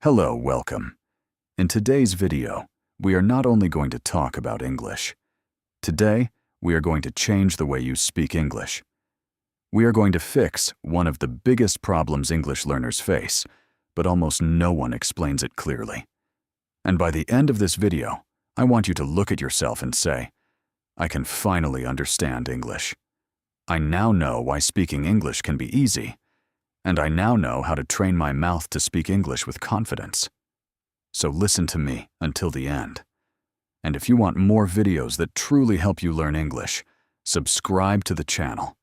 Hello, welcome. In today's video, we are not only going to talk about English. Today, we are going to change the way you speak English. We are going to fix one of the biggest problems English learners face, but almost no one explains it clearly. And by the end of this video, I want you to look at yourself and say, I can finally understand English. I now know why speaking English can be easy, and I now know how to train my mouth to speak English with confidence. So listen to me until the end. And if you want more videos that truly help you learn English, subscribe to the channel,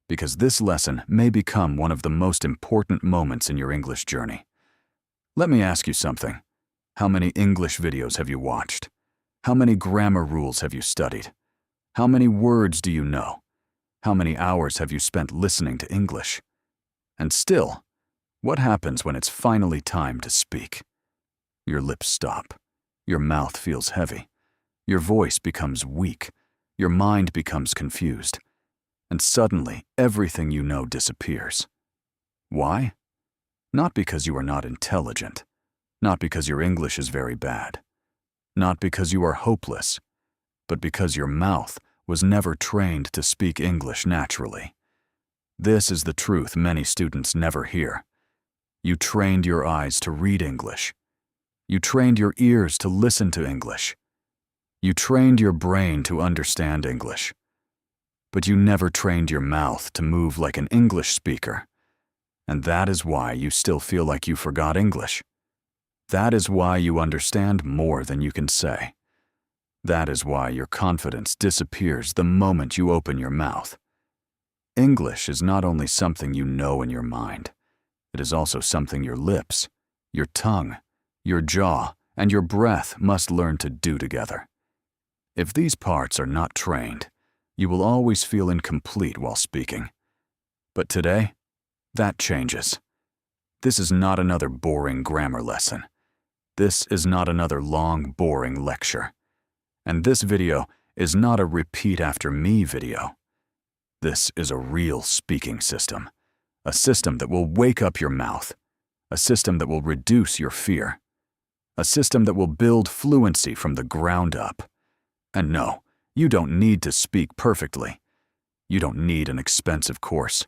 because this lesson may become one of the most important moments in your English journey. Let me ask you something. How many English videos have you watched? How many grammar rules have you studied? How many words do you know? How many hours have you spent listening to English? And still, what happens when it's finally time to speak? Your lips stop. Your mouth feels heavy. Your voice becomes weak. Your mind becomes confused. And suddenly, everything you know disappears. Why? Not because you are not intelligent. Not because your English is very bad. Not because you are hopeless. But because your mouth was never trained to speak English naturally. This is the truth many students never hear. You trained your eyes to read English. You trained your ears to listen to English. You trained your brain to understand English. But you never trained your mouth to move like an English speaker. And that is why you still feel like you forgot English. That is why you understand more than you can say. That is why your confidence disappears the moment you open your mouth. English is not only something you know in your mind, it is also something your lips, your tongue, your jaw, and your breath must learn to do together. If these parts are not trained, you will always feel incomplete while speaking. But today, that changes. This is not another boring grammar lesson. This is not another long, boring lecture. And this video is not a repeat after me video. This is a real speaking system, a system that will wake up your mouth, a system that will reduce your fear, a system that will build fluency from the ground up. And no, you don't need to speak perfectly. You don't need an expensive course.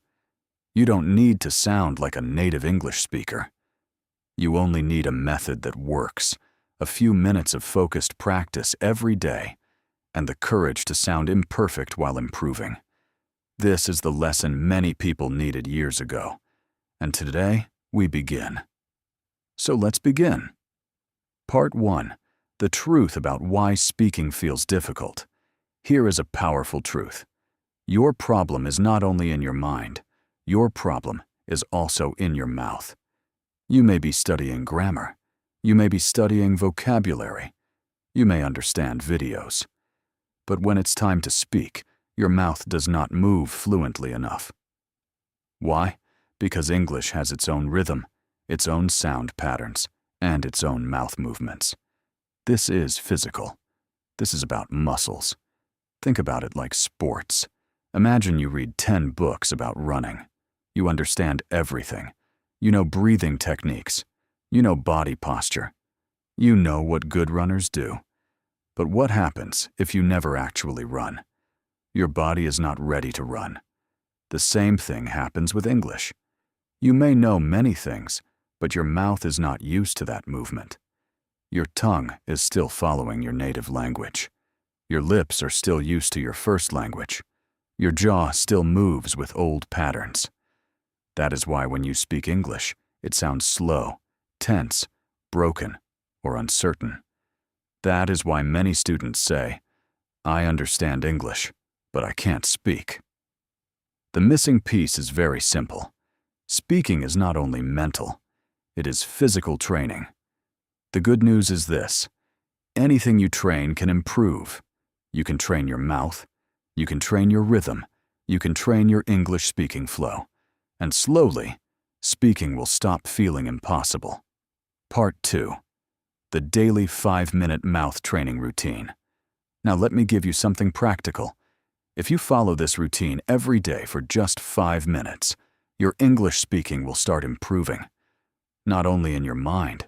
You don't need to sound like a native English speaker. You only need a method that works, a few minutes of focused practice every day, and the courage to sound imperfect while improving. This is the lesson many people needed years ago, and today we begin. So let's begin. Part 1. The truth about why speaking feels difficult. Here is a powerful truth. Your problem is not only in your mind, your problem is also in your mouth. You may be studying grammar. You may be studying vocabulary. You may understand videos. But when it's time to speak, your mouth does not move fluently enough. Why? Because English has its own rhythm, its own sound patterns, and its own mouth movements. This is physical. This is about muscles. Think about it like sports. Imagine you read 10 books about running. You understand everything. You know breathing techniques. You know body posture. You know what good runners do. But what happens if you never actually run? Your body is not ready to run. The same thing happens with English. You may know many things, but your mouth is not used to that movement. Your tongue is still following your native language. Your lips are still used to your first language. Your jaw still moves with old patterns. That is why when you speak English, it sounds slow, tense, broken, or uncertain. That is why many students say, I understand English, but I can't speak. The missing piece is very simple. Speaking is not only mental, it is physical training. The good news is this: anything you train can improve. You can train your mouth, you can train your rhythm, you can train your English speaking flow, and slowly, speaking will stop feeling impossible. Part 2. The daily 5-minute mouth training routine. Now let me give you something practical. If you follow this routine every day for just 5 minutes, your English speaking will start improving. Not only in your mind,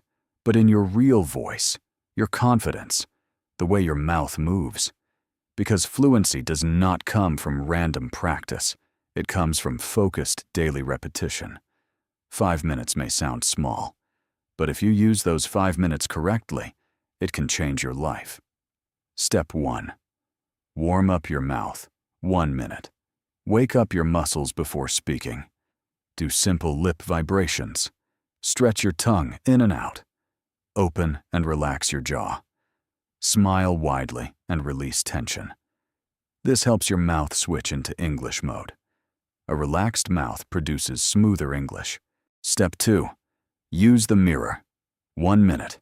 but in your real voice, your confidence, the way your mouth moves. Because fluency does not come from random practice. It comes from focused daily repetition. 5 minutes may sound small, but if you use those 5 minutes correctly, it can change your life. Step 1. Warm up your mouth. 1 minute. Wake up your muscles before speaking. Do simple lip vibrations. Stretch your tongue in and out. Open and relax your jaw. Smile widely and release tension. This helps your mouth switch into English mode. A relaxed mouth produces smoother English. Step 2. Use the mirror. 1 minute.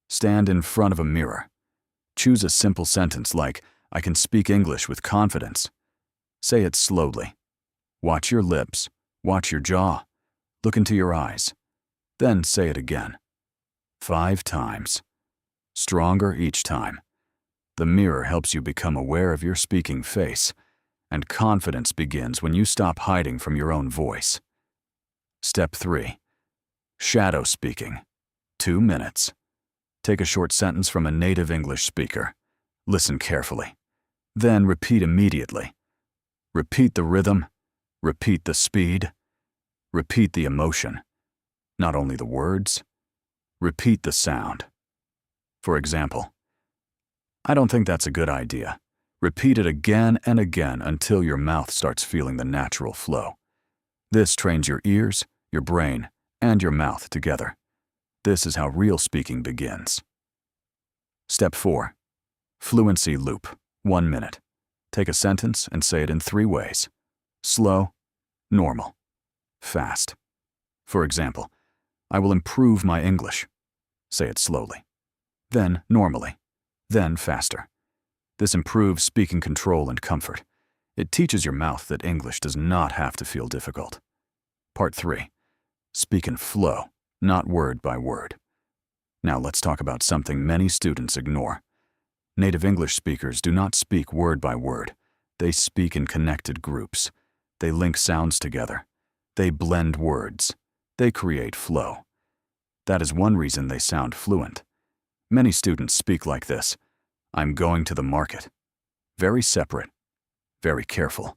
Stand in front of a mirror. Choose a simple sentence like, "I can speak English with confidence." Say it slowly. Watch your lips. Watch your jaw. Look into your eyes. Then say it again. 5 times. Stronger each time. The mirror helps you become aware of your speaking face, and confidence begins when you stop hiding from your own voice. Step 3. Shadow speaking. 2 minutes. Take a short sentence from a native English speaker. Listen carefully. Then repeat immediately. Repeat the rhythm. Repeat the speed. Repeat the emotion. Not only the words. Repeat the sound. For example, "I don't think that's a good idea." Repeat it again and again until your mouth starts feeling the natural flow. This trains your ears, your brain, and your mouth together. This is how real speaking begins. Step 4. Fluency loop. 1 minute. Take a sentence and say it in 3 ways. Slow, normal, fast. For example, "I will improve my English." Say it slowly. Then normally. Then faster. This improves speaking control and comfort. It teaches your mouth that English does not have to feel difficult. Part 3. Speak in flow, not word by word. Now let's talk about something many students ignore. Native English speakers do not speak word by word. They speak in connected groups. They link sounds together. They blend words. They create flow. That is one reason they sound fluent. Many students speak like this: "I'm going to the market." Very separate, very careful,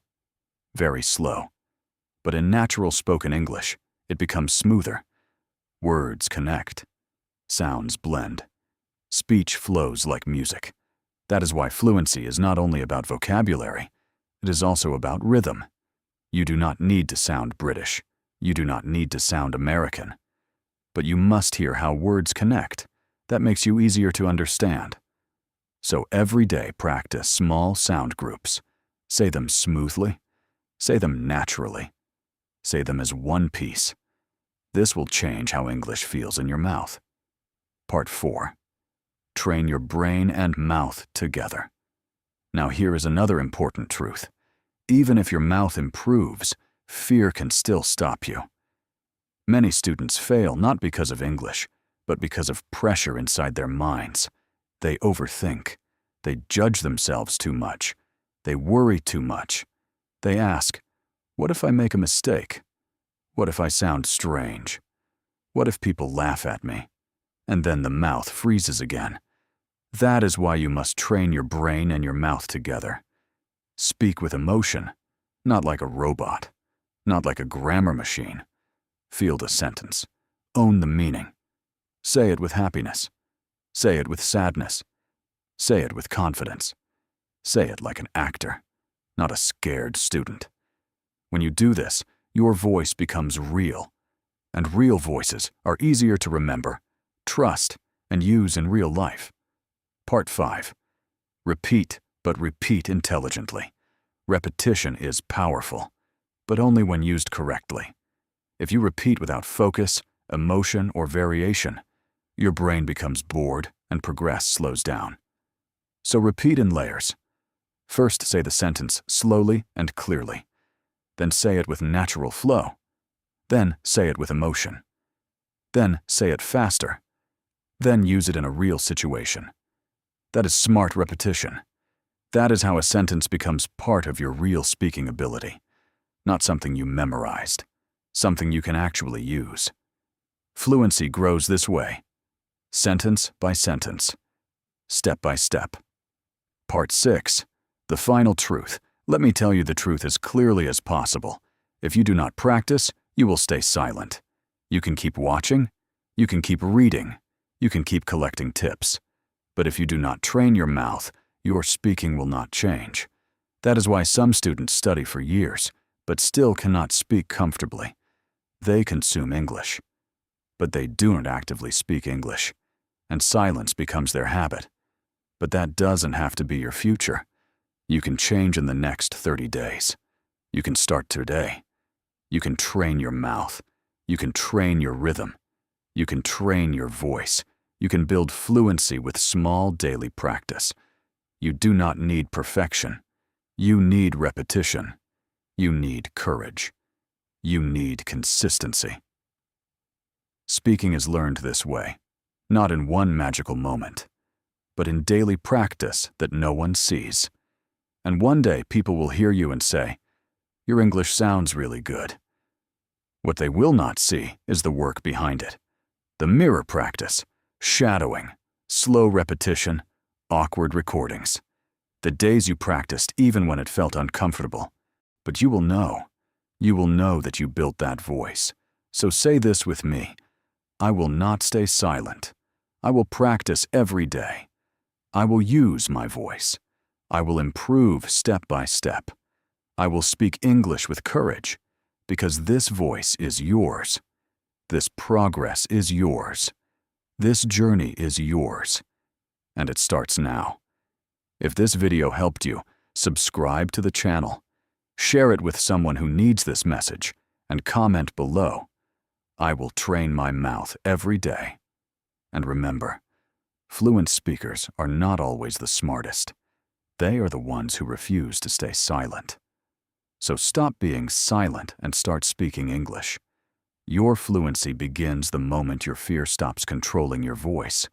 very slow. But in natural spoken English, it becomes smoother. Words connect. Sounds blend. Speech flows like music. That is why fluency is not only about vocabulary, it is also about rhythm. You do not need to sound British. You do not need to sound American. But you must hear how words connect. That makes you easier to understand. So every day practice small sound groups. Say them smoothly. Say them naturally. Say them as one piece. This will change how English feels in your mouth. Part 4. Train your brain and mouth together. Now here is another important truth. Even if your mouth improves, fear can still stop you. Many students fail not because of English, but because of pressure inside their minds. They overthink. They judge themselves too much. They worry too much. They ask, "What if I make a mistake? What if I sound strange? What if people laugh at me?" And then the mouth freezes again. That is why you must train your brain and your mouth together. Speak with emotion, not like a robot, not like a grammar machine. Feel the sentence. Own the meaning. Say it with happiness. Say it with sadness. Say it with confidence. Say it like an actor, not a scared student. When you do this, your voice becomes real, and real voices are easier to remember, trust, and use in real life. Part 5. Repeat, but repeat intelligently. Repetition is powerful, but only when used correctly. If you repeat without focus, emotion, or variation, your brain becomes bored and progress slows down. So repeat in layers. First say the sentence slowly and clearly. Then say it with natural flow. Then say it with emotion. Then say it faster. Then use it in a real situation. That is smart repetition. That is how a sentence becomes part of your real speaking ability, not something you memorized, something you can actually use. Fluency grows this way. sentence by sentence, step by step. Part 6. The final truth. Let me tell you the truth as clearly as possible. If you do not practice, you will stay silent. You can keep watching, you can keep reading, you can keep collecting tips. But if you do not train your mouth, your speaking will not change. That is why some students study for years, but still cannot speak comfortably. They consume English, but they do not actively speak English, and silence becomes their habit. But that doesn't have to be your future. You can change in the next 30 days. You can start today. You can train your mouth. You can train your rhythm. You can train your voice. You can build fluency with small daily practice. You do not need perfection. You need repetition. You need courage. You need consistency. Speaking is learned this way, not in one magical moment, but in daily practice that no one sees. And one day people will hear you and say, "Your English sounds really good." What they will not see is the work behind it. The mirror practice, shadowing, slow repetition, awkward recordings. The days you practiced even when it felt uncomfortable. But you will know that you built that voice. So say this with me: I will not stay silent. I will practice every day. I will use my voice. I will improve step by step. I will speak English with courage, because this voice is yours. This progress is yours. This journey is yours. And it starts now. If this video helped you, subscribe to the channel. Share it with someone who needs this message, and comment below. I will train my mouth every day. And remember, fluent speakers are not always the smartest. They are the ones who refuse to stay silent. So stop being silent and start speaking English. Your fluency begins the moment your fear stops controlling your voice.